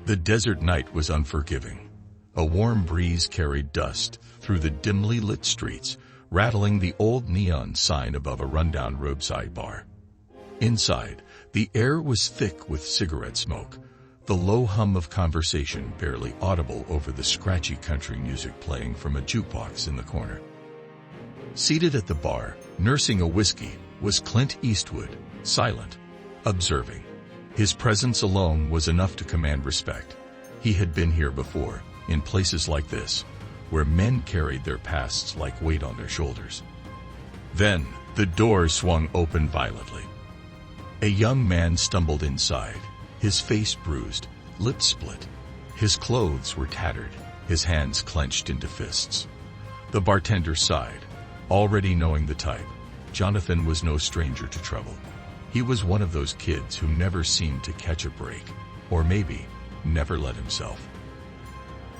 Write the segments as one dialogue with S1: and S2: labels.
S1: The desert night was unforgiving. A warm breeze carried dust through the dimly lit streets, rattling the old neon sign above a rundown roadside bar. Inside, the air was thick with cigarette smoke, the low hum of conversation barely audible over the scratchy country music playing from a jukebox in the corner. Seated at the bar, nursing a whiskey, was Clint Eastwood, silent, observing. His presence alone was enough to command respect. He had been here before, in places like this, where men carried their pasts like weight on their shoulders. Then, the door swung open violently. A young man stumbled inside, his face bruised, lips split. His clothes were tattered, his hands clenched into fists. The bartender sighed, already knowing the type. Jonathan was no stranger to trouble. He was one of those kids who never seemed to catch a break, or maybe never let himself.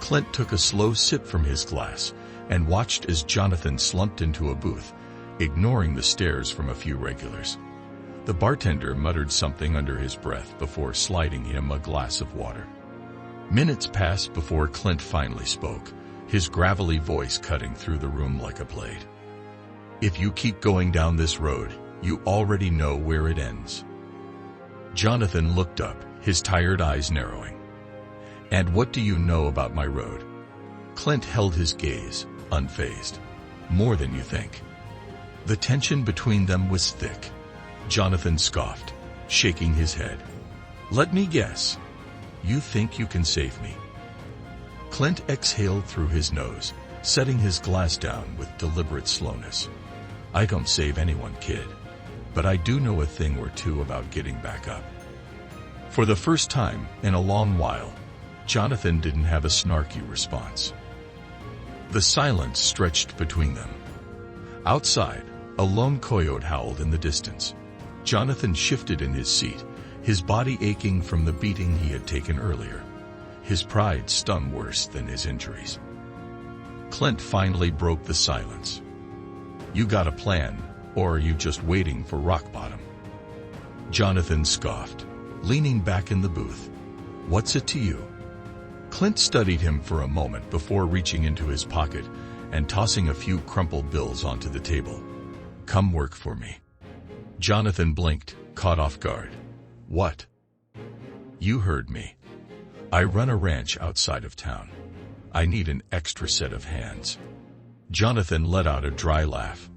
S1: Clint took a slow sip from his glass and watched as Jonathan slumped into a booth, ignoring the stares from a few regulars. The bartender muttered something under his breath before sliding him a glass of water. Minutes passed before Clint finally spoke, his gravelly voice cutting through the room like a blade. "If you keep going down this road, you already know where it ends." Jonathan looked up, his tired eyes narrowing. "And what do you know about my road?" Clint held his gaze, unfazed. "More than you think." The tension between them was thick. Jonathan scoffed, shaking his head. "Let me guess. You think you can save me?" Clint exhaled through his nose, setting his glass down with deliberate slowness. "I don't save anyone, kid. But I do know a thing or two about getting back up." For the first time in a long while, Jonathan didn't have a snarky response. The silence stretched between them. Outside, a lone coyote howled in the distance. Jonathan shifted in his seat, his body aching from the beating he had taken earlier. His pride stung worse than his injuries. Clint finally broke the silence. "You got a plan, or are you just waiting for rock bottom?" Jonathan scoffed, leaning back in the booth. "What's it to you?" Clint studied him for a moment before reaching into his pocket and tossing a few crumpled bills onto the table. "Come work for me." Jonathan blinked, caught off guard. "What?" "You heard me. I run a ranch outside of town. I need an extra set of hands." Jonathan let out a dry laugh.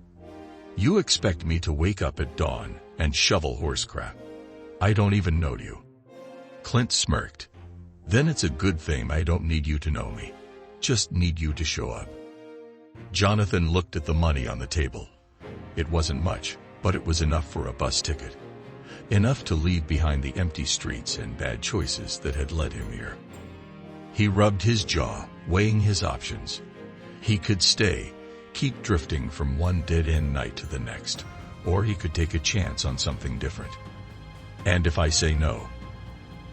S1: "You expect me to wake up at dawn and shovel horse crap? I don't even know you." Clint smirked. "Then it's a good thing I don't need you to know me. Just need you to show up." Jonathan looked at the money on the table. It wasn't much, but it was enough for a bus ticket. Enough to leave behind the empty streets and bad choices that had led him here. He rubbed his jaw, weighing his options. He could stay, keep drifting from one dead-end night to the next, or he could take a chance on something different. "And if I say no?"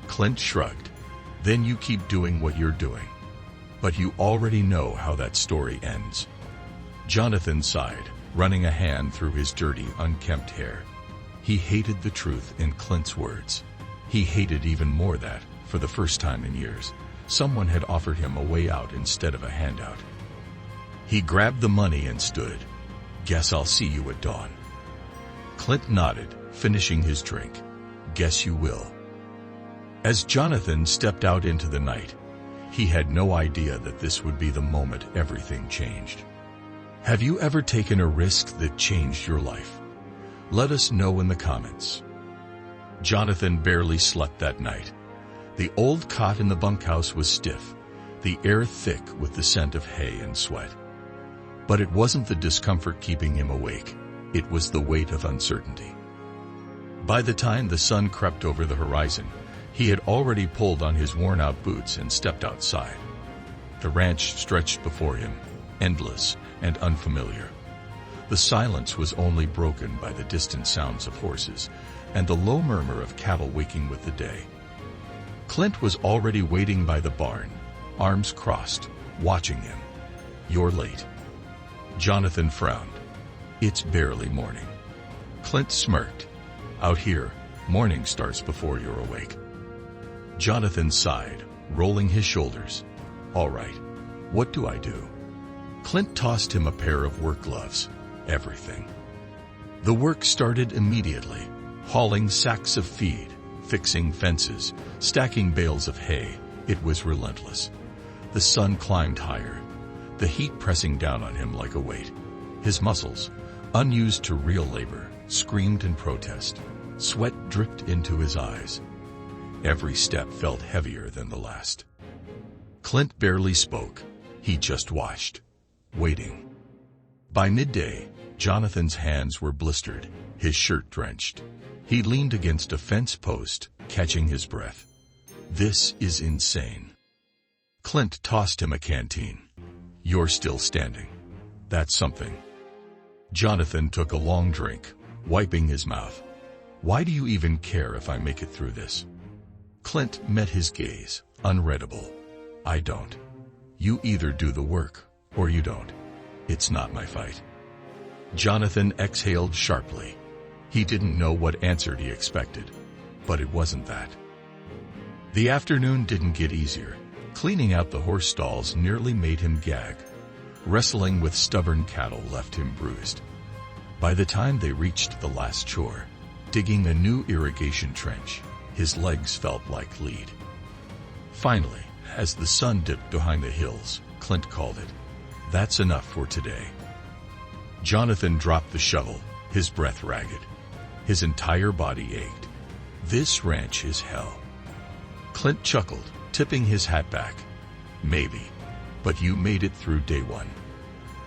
S1: Clint shrugged. "Then you keep doing what you're doing. But you already know how that story ends." Jonathan sighed, running a hand through his dirty, unkempt hair. He hated the truth in Clint's words. He hated even more that, for the first time in years, someone had offered him a way out instead of a handout. He grabbed the money and stood. "Guess I'll see you at dawn." Clint nodded, finishing his drink. "Guess you will." As Jonathan stepped out into the night, he had no idea that this would be the moment everything changed. Have you ever taken a risk that changed your life? Let us know in the comments. Jonathan barely slept that night. The old cot in the bunkhouse was stiff, the air thick with the scent of hay and sweat. But it wasn't the discomfort keeping him awake, it was the weight of uncertainty. By the time the sun crept over the horizon, he had already pulled on his worn-out boots and stepped outside. The ranch stretched before him, endless and unfamiliar. The silence was only broken by the distant sounds of horses and the low murmur of cattle waking with the day. Clint was already waiting by the barn, arms crossed, watching him. "You're late." Jonathan frowned. "It's barely morning." Clint smirked. "Out here, morning starts before you're awake." Jonathan sighed, rolling his shoulders. All right, what do I do? Clint tossed him a pair of work gloves. Everything. The work started immediately, hauling sacks of feed, fixing fences, stacking bales of hay. It was relentless. The sun climbed higher, the heat pressing down on him like a weight. His muscles, unused to real labor, screamed in protest. Sweat dripped into his eyes. Every step felt heavier than the last. Clint barely spoke. He just watched, waiting. By midday, Jonathan's hands were blistered, his shirt drenched. He leaned against a fence post, catching his breath. This is insane. Clint tossed him a canteen. You're still standing. That's something. Jonathan took a long drink, wiping his mouth. Why do you even care if I make it through this? Clint met his gaze, unreadable. I don't. You either do the work, or you don't. It's not my fight. Jonathan exhaled sharply. He didn't know what answer he expected, but it wasn't that. The afternoon didn't get easier. Cleaning out the horse stalls nearly made him gag. Wrestling with stubborn cattle left him bruised. By the time they reached the last chore, digging a new irrigation trench, his legs felt like lead. Finally, as the sun dipped behind the hills, Clint called it. That's enough for today. Jonathan dropped the shovel, his breath ragged. His entire body ached. This ranch is hell. Clint chuckled, tipping his hat back. Maybe, but you made it through day one.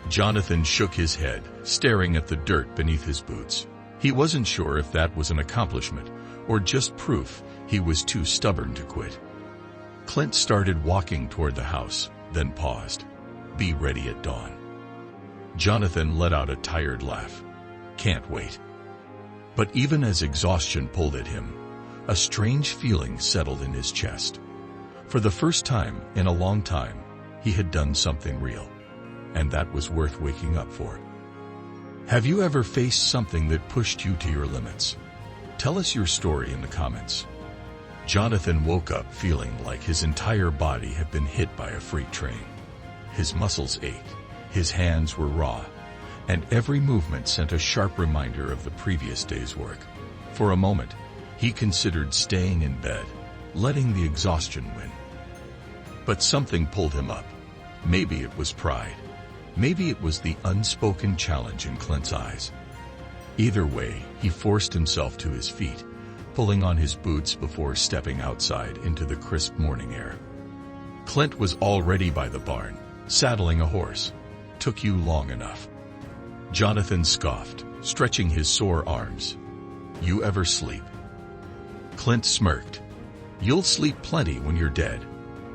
S1: Jonathan shook his head, staring at the dirt beneath his boots. He wasn't sure if that was an accomplishment or just proof he was too stubborn to quit. Clint started walking toward the house, then paused. Be ready at dawn. Jonathan let out a tired laugh. Can't wait. But even as exhaustion pulled at him, a strange feeling settled in his chest. For the first time in a long time, he had done something real, and that was worth waking up for. Have you ever faced something that pushed you to your limits? Tell us your story in the comments. Jonathan woke up feeling like his entire body had been hit by a freight train. His muscles ached, his hands were raw, and every movement sent a sharp reminder of the previous day's work. For a moment, he considered staying in bed, letting the exhaustion win. But something pulled him up. Maybe it was pride. Maybe it was the unspoken challenge in Clint's eyes. Either way, he forced himself to his feet, pulling on his boots before stepping outside into the crisp morning air. Clint was already by the barn, saddling a horse. Took you long enough. Jonathan scoffed, stretching his sore arms. You ever sleep? Clint smirked. You'll sleep plenty when you're dead.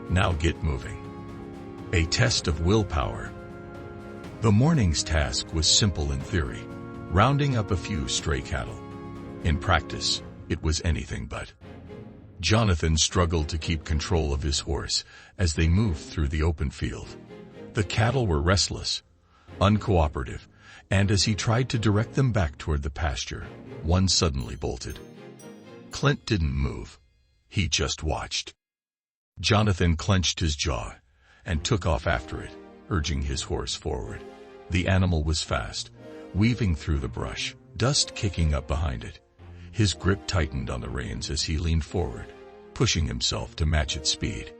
S1: Now get moving. A test of willpower. The morning's task was simple in theory, rounding up a few stray cattle. In practice, it was anything but. Jonathan struggled to keep control of his horse as they moved through the open field. The cattle were restless, uncooperative, and as he tried to direct them back toward the pasture, one suddenly bolted. Clint didn't move. He just watched. Jonathan clenched his jaw and took off after it, urging his horse forward. The animal was fast, weaving through the brush, dust kicking up behind it. His grip tightened on the reins as he leaned forward, pushing himself to match its speed.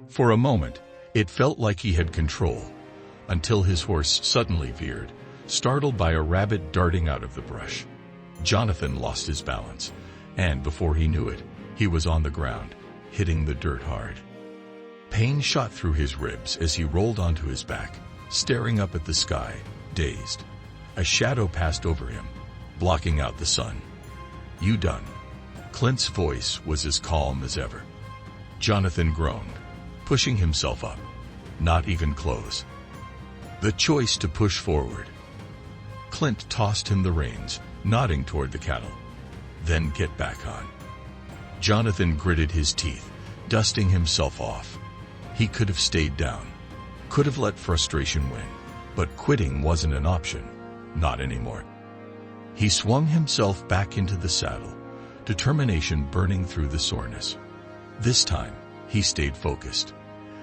S1: For a moment, it felt like he had control, until his horse suddenly veered, startled by a rabbit darting out of the brush. Jonathan lost his balance, and before he knew it, he was on the ground, hitting the dirt hard. Pain shot through his ribs as he rolled onto his back, staring up at the sky, dazed. A shadow passed over him, blocking out the sun. You done? Clint's voice was as calm as ever. Jonathan groaned, pushing himself up. Not even close. The choice to push forward. Clint tossed him the reins, nodding toward the cattle. Then get back on. Jonathan gritted his teeth, dusting himself off. He could have stayed down, could have let frustration win, but quitting wasn't an option, not anymore. He swung himself back into the saddle, determination burning through the soreness. This time, he stayed focused.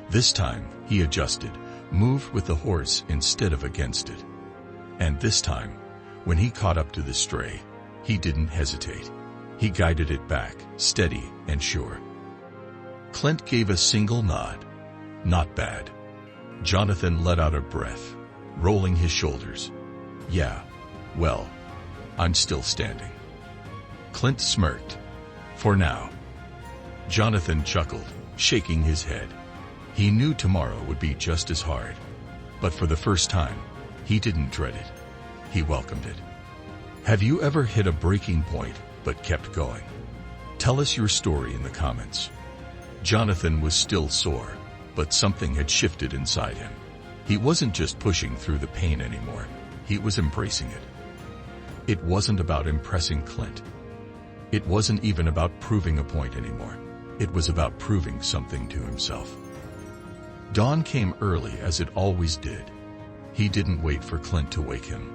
S1: This time, he adjusted, moved with the horse instead of against it. And this time, when he caught up to the stray, he didn't hesitate. He guided it back, steady and sure. Clint gave a single nod. Not bad. Jonathan let out a breath, rolling his shoulders. Yeah, well, I'm still standing. Clint smirked. For now. Jonathan chuckled, shaking his head. He knew tomorrow would be just as hard. But for the first time, he didn't dread it. He welcomed it. Have you ever hit a breaking point but kept going? Tell us your story in the comments. Jonathan was still sore, but something had shifted inside him. He wasn't just pushing through the pain anymore. He was embracing it. It wasn't about impressing Clint. It wasn't even about proving a point anymore. It was about proving something to himself. Dawn came early as it always did. He didn't wait for Clint to wake him.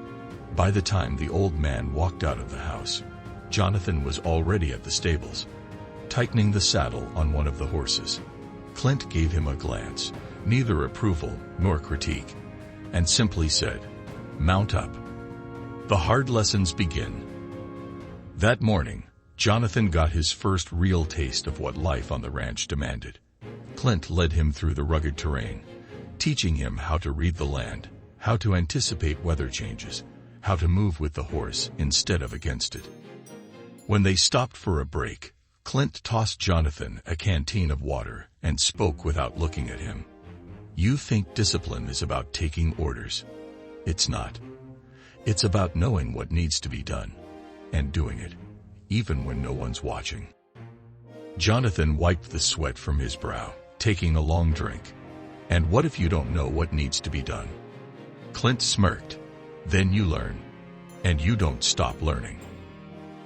S1: By the time the old man walked out of the house, Jonathan was already at the stables, tightening the saddle on one of the horses. Clint gave him a glance, neither approval nor critique, and simply said, "Mount up." The hard lessons begin. That morning, Jonathan got his first real taste of what life on the ranch demanded. Clint led him through the rugged terrain, teaching him how to read the land, how to anticipate weather changes, how to move with the horse instead of against it. When they stopped for a break, Clint tossed Jonathan a canteen of water and spoke without looking at him. You think discipline is about taking orders. It's not. It's about knowing what needs to be done and doing it, even when no one's watching. Jonathan wiped the sweat from his brow, taking a long drink. And what if you don't know what needs to be done? Clint smirked. Then you learn. And you don't stop learning.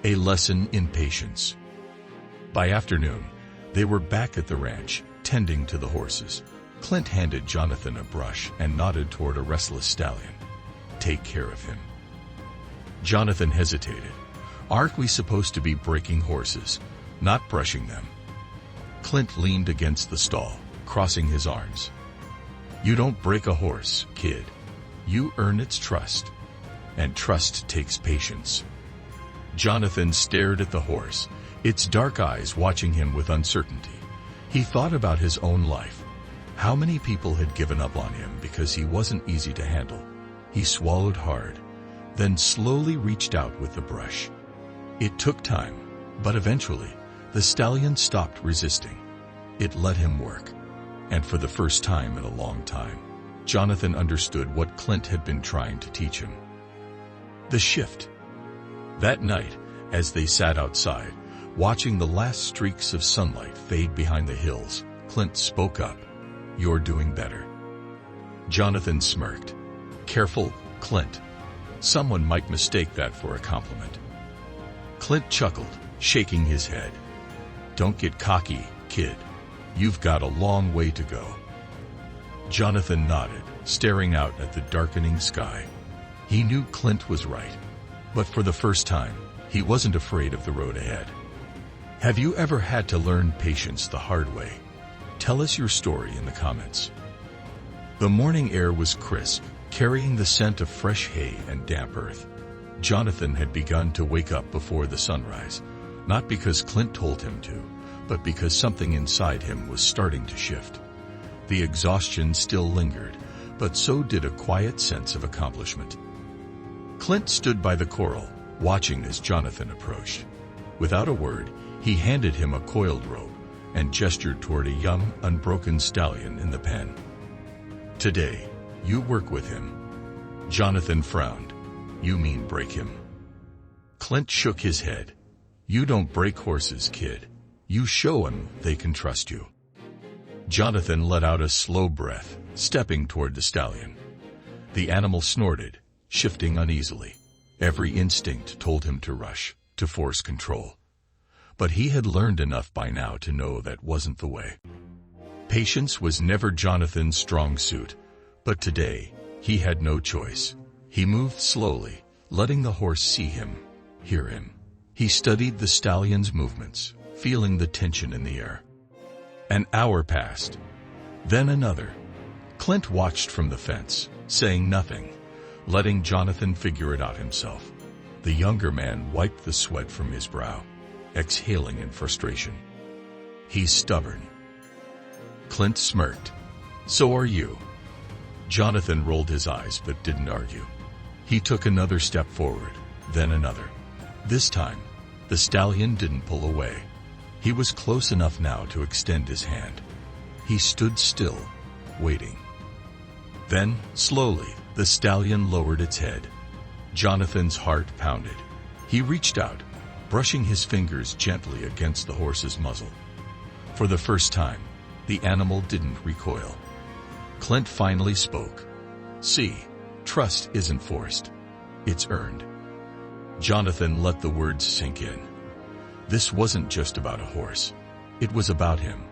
S1: A lesson in patience. By afternoon, they were back at the ranch, tending to the horses. Clint handed Jonathan a brush and nodded toward a restless stallion. Take care of him. Jonathan hesitated. Aren't we supposed to be breaking horses, not brushing them? Clint leaned against the stall, crossing his arms. You don't break a horse, kid. You earn its trust. And trust takes patience. Jonathan stared at the horse, its dark eyes watching him with uncertainty. He thought about his own life. How many people had given up on him because he wasn't easy to handle? He swallowed hard, then slowly reached out with the brush. It took time, but eventually, the stallion stopped resisting. It let him work. And for the first time in a long time, Jonathan understood what Clint had been trying to teach him. The shift. That night, as they sat outside, watching the last streaks of sunlight fade behind the hills, Clint spoke up. You're doing better. Jonathan smirked. Careful, Clint. Someone might mistake that for a compliment. Clint chuckled, shaking his head. Don't get cocky, kid. You've got a long way to go. Jonathan nodded, staring out at the darkening sky. He knew Clint was right. But for the first time, he wasn't afraid of the road ahead. Have you ever had to learn patience the hard way? Tell us your story in the comments. The morning air was crisp, carrying the scent of fresh hay and damp earth. Jonathan had begun to wake up before the sunrise, not because Clint told him to, but because something inside him was starting to shift. The exhaustion still lingered, but so did a quiet sense of accomplishment. Clint stood by the corral, watching as Jonathan approached. Without a word, he handed him a coiled rope and gestured toward a young, unbroken stallion in the pen. Today, you work with him. Jonathan frowned. You mean break him? Clint shook his head. You don't break horses, kid. You show them they can trust you. Jonathan let out a slow breath, stepping toward the stallion. The animal snorted, shifting uneasily. Every instinct told him to rush, to force control. But he had learned enough by now to know that wasn't the way. Patience was never Jonathan's strong suit, but today, he had no choice. He moved slowly, letting the horse see him, hear him. He studied the stallion's movements, feeling the tension in the air. An hour passed. Then another. Clint watched from the fence, saying nothing, letting Jonathan figure it out himself. The younger man wiped the sweat from his brow, exhaling in frustration. He's stubborn. Clint smirked. So are you. Jonathan rolled his eyes but didn't argue. He took another step forward, then another. This time, the stallion didn't pull away. He was close enough now to extend his hand. He stood still, waiting. Then, slowly, the stallion lowered its head. Jonathan's heart pounded. He reached out, brushing his fingers gently against the horse's muzzle. For the first time, the animal didn't recoil. Clint finally spoke. See, trust isn't forced. It's earned. Jonathan let the words sink in. This wasn't just about a horse. It was about him,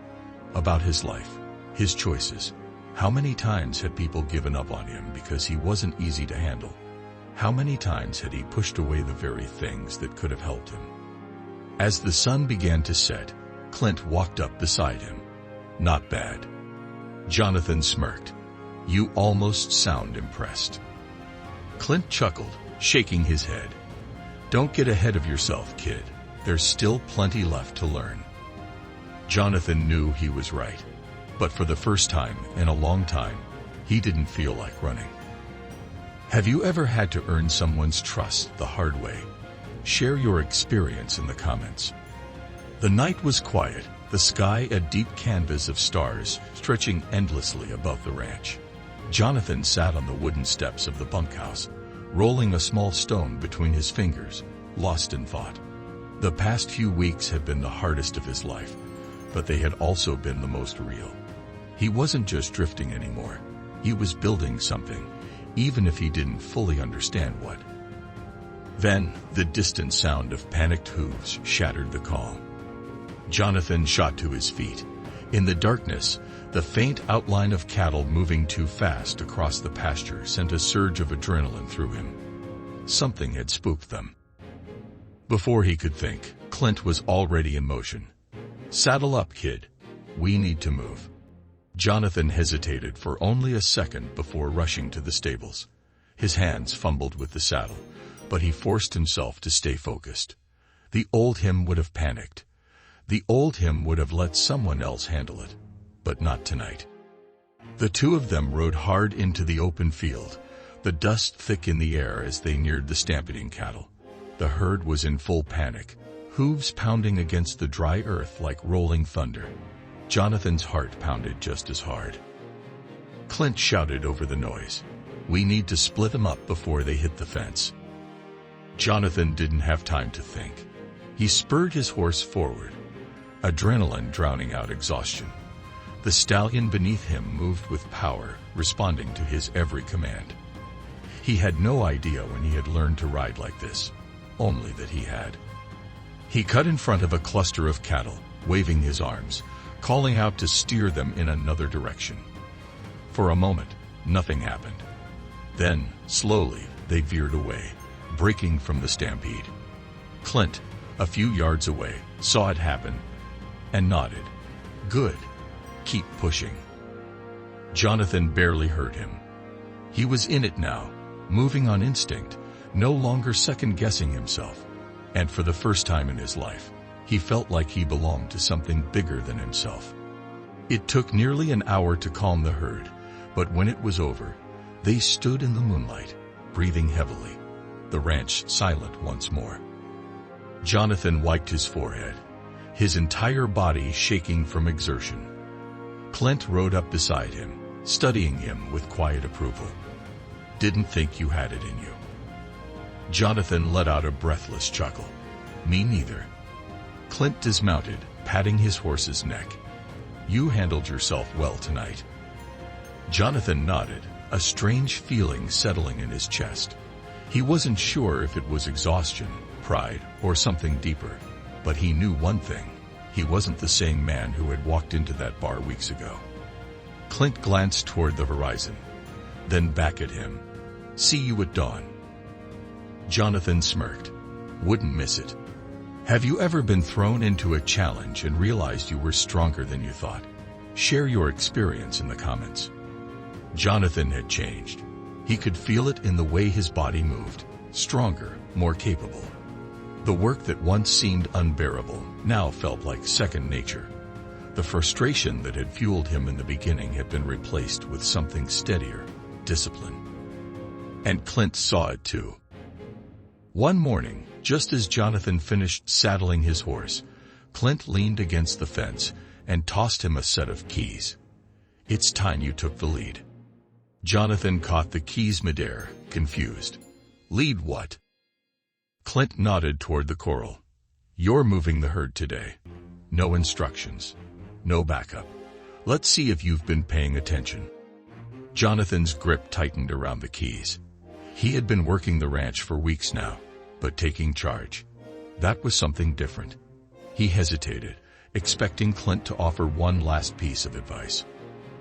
S1: about his life, his choices. How many times had people given up on him because he wasn't easy to handle? How many times had he pushed away the very things that could have helped him? As the sun began to set, Clint walked up beside him. Not bad. Jonathan smirked. You almost sound impressed. Clint chuckled, shaking his head. Don't get ahead of yourself, kid. There's still plenty left to learn. Jonathan knew he was right. But for the first time in a long time, he didn't feel like running. Have you ever had to earn someone's trust the hard way? Share your experience in the comments. The night was quiet, the sky a deep canvas of stars stretching endlessly above the ranch. Jonathan sat on the wooden steps of the bunkhouse, rolling a small stone between his fingers, lost in thought. The past few weeks had been the hardest of his life, but they had also been the most real. He wasn't just drifting anymore. He was building something, even if he didn't fully understand what. Then, the distant sound of panicked hooves shattered the calm. Jonathan shot to his feet. In the darkness, the faint outline of cattle moving too fast across the pasture sent a surge of adrenaline through him. Something had spooked them. Before he could think, Clint was already in motion. Saddle up, kid. We need to move. Jonathan hesitated for only a second before rushing to the stables. His hands fumbled with the saddle, but he forced himself to stay focused. The old him would have panicked. The old him would have let someone else handle it, but not tonight. The two of them rode hard into the open field, the dust thick in the air as they neared the stampeding cattle. The herd was in full panic, hooves pounding against the dry earth like rolling thunder. Jonathan's heart pounded just as hard. Clint shouted over the noise. We need to split them up before they hit the fence. Jonathan didn't have time to think. He spurred his horse forward, adrenaline drowning out exhaustion. The stallion beneath him moved with power, responding to his every command. He had no idea when he had learned to ride like this, only that he had. He cut in front of a cluster of cattle, waving his arms, calling out to steer them in another direction. For a moment, nothing happened. Then, slowly, they veered away, breaking from the stampede. Clint, a few yards away, saw it happen and nodded. Good. Keep pushing. Jonathan barely heard him. He was in it now, moving on instinct, no longer second-guessing himself. And for the first time in his life, he felt like he belonged to something bigger than himself. It took nearly an hour to calm the herd, but when it was over, they stood in the moonlight, breathing heavily, the ranch silent once more. Jonathan wiped his forehead, his entire body shaking from exertion. Clint rode up beside him, studying him with quiet approval. Didn't think you had it in you. Jonathan let out a breathless chuckle. Me neither. Clint dismounted, patting his horse's neck. You handled yourself well tonight. Jonathan nodded, a strange feeling settling in his chest. He wasn't sure if it was exhaustion, pride, or something deeper, but he knew one thing. He wasn't the same man who had walked into that bar weeks ago. Clint glanced toward the horizon, then back at him. See you at dawn. Jonathan smirked. Wouldn't miss it. Have you ever been thrown into a challenge and realized you were stronger than you thought? Share your experience in the comments. Jonathan had changed. He could feel it in the way his body moved, stronger, more capable. The work that once seemed unbearable now felt like second nature. The frustration that had fueled him in the beginning had been replaced with something steadier, discipline. And Clint saw it too. One morning, just as Jonathan finished saddling his horse, Clint leaned against the fence and tossed him a set of keys. "It's time you took the lead." Jonathan caught the keys midair, confused. "Lead what?" Clint nodded toward the corral. "You're moving the herd today. No instructions. No backup. Let's see if you've been paying attention." Jonathan's grip tightened around the keys. He had been working the ranch for weeks now, but taking charge, that was something different. He hesitated, expecting Clint to offer one last piece of advice.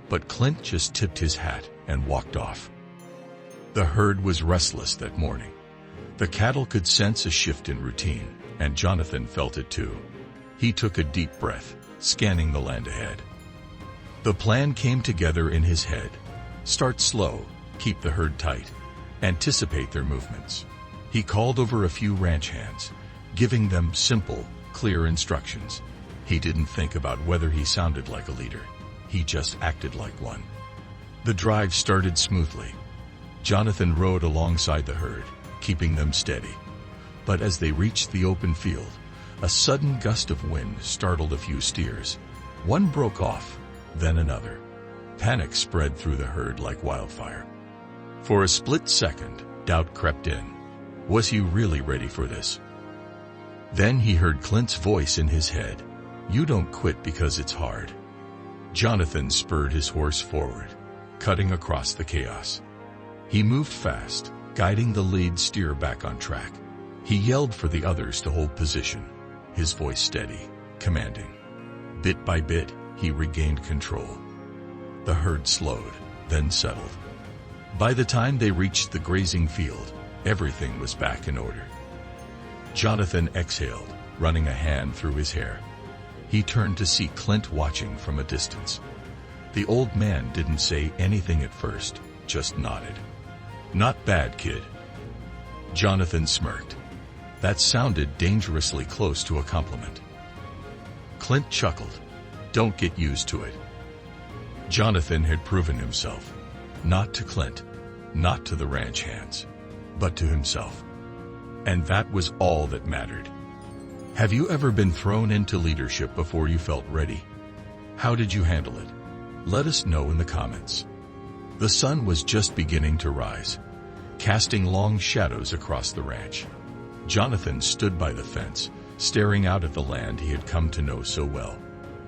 S1: But Clint just tipped his hat and walked off. The herd was restless that morning. The cattle could sense a shift in routine, and Jonathan felt it too. He took a deep breath, scanning the land ahead. The plan came together in his head. Start slow, keep the herd tight, anticipate their movements. He called over a few ranch hands, giving them simple, clear instructions. He didn't think about whether he sounded like a leader. He just acted like one. The drive started smoothly. Jonathan rode alongside the herd, keeping them steady. But as they reached the open field, a sudden gust of wind startled a few steers. One broke off, then another. Panic spread through the herd like wildfire. For a split second, doubt crept in. Was he really ready for this? Then he heard Clint's voice in his head. "You don't quit because it's hard." Jonathan spurred his horse forward, cutting across the chaos. He moved fast, guiding the lead steer back on track. He yelled for the others to hold position, his voice steady, commanding. Bit by bit, he regained control. The herd slowed, then settled. By the time they reached the grazing field, everything was back in order. Jonathan exhaled, running a hand through his hair. He turned to see Clint watching from a distance. The old man didn't say anything at first, just nodded. "Not bad, kid." Jonathan smirked. That sounded dangerously close to a compliment. Clint chuckled. "Don't get used to it." Jonathan had proven himself. Not to Clint, not to the ranch hands, but to himself. And that was all that mattered. Have you ever been thrown into leadership before you felt ready? How did you handle it? Let us know in the comments. The sun was just beginning to rise, casting long shadows across the ranch. Jonathan stood by the fence, staring out at the land he had come to know so well.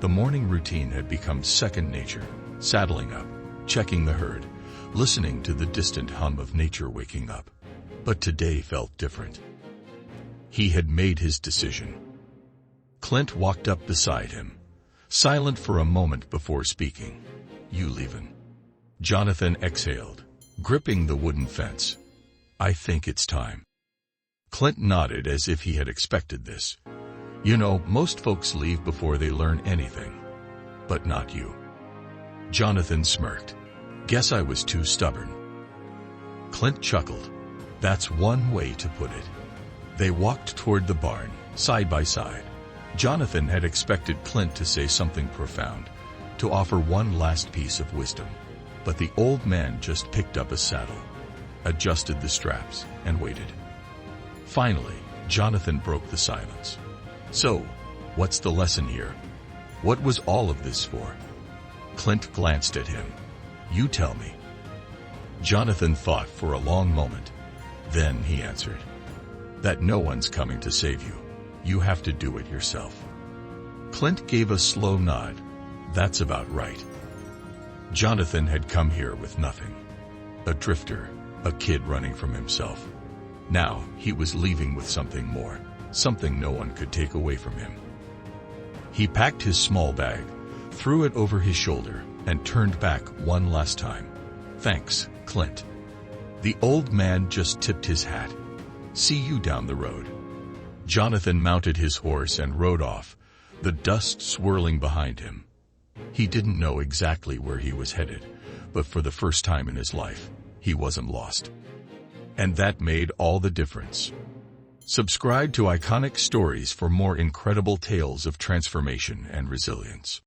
S1: The morning routine had become second nature, saddling up, checking the herd, listening to the distant hum of nature waking up. But today felt different. He had made his decision. Clint walked up beside him, silent for a moment before speaking. "You leavin'?" Jonathan exhaled, gripping the wooden fence. "I think it's time." Clint nodded as if he had expected this. "You know, most folks leave before they learn anything. But not you." Jonathan smirked. "Guess I was too stubborn." Clint chuckled. "That's one way to put it." They walked toward the barn, side by side. Jonathan had expected Clint to say something profound, to offer one last piece of wisdom. But the old man just picked up a saddle, adjusted the straps, and waited. Finally, Jonathan broke the silence. "So, what's the lesson here? What was all of this for?" Clint glanced at him. "You tell me." Jonathan thought for a long moment. Then he answered, "That no one's coming to save you. You have to do it yourself." Clint gave a slow nod. "That's about right." Jonathan had come here with nothing. A drifter, a kid running from himself. Now he was leaving with something more, something no one could take away from him. He packed his small bag, threw it over his shoulder, and turned back one last time. "Thanks, Clint." The old man just tipped his hat. "See you down the road." Jonathan mounted his horse and rode off, the dust swirling behind him. He didn't know exactly where he was headed, but for the first time in his life, he wasn't lost. And that made all the difference. Subscribe to Iconic Stories for more incredible tales of transformation and resilience.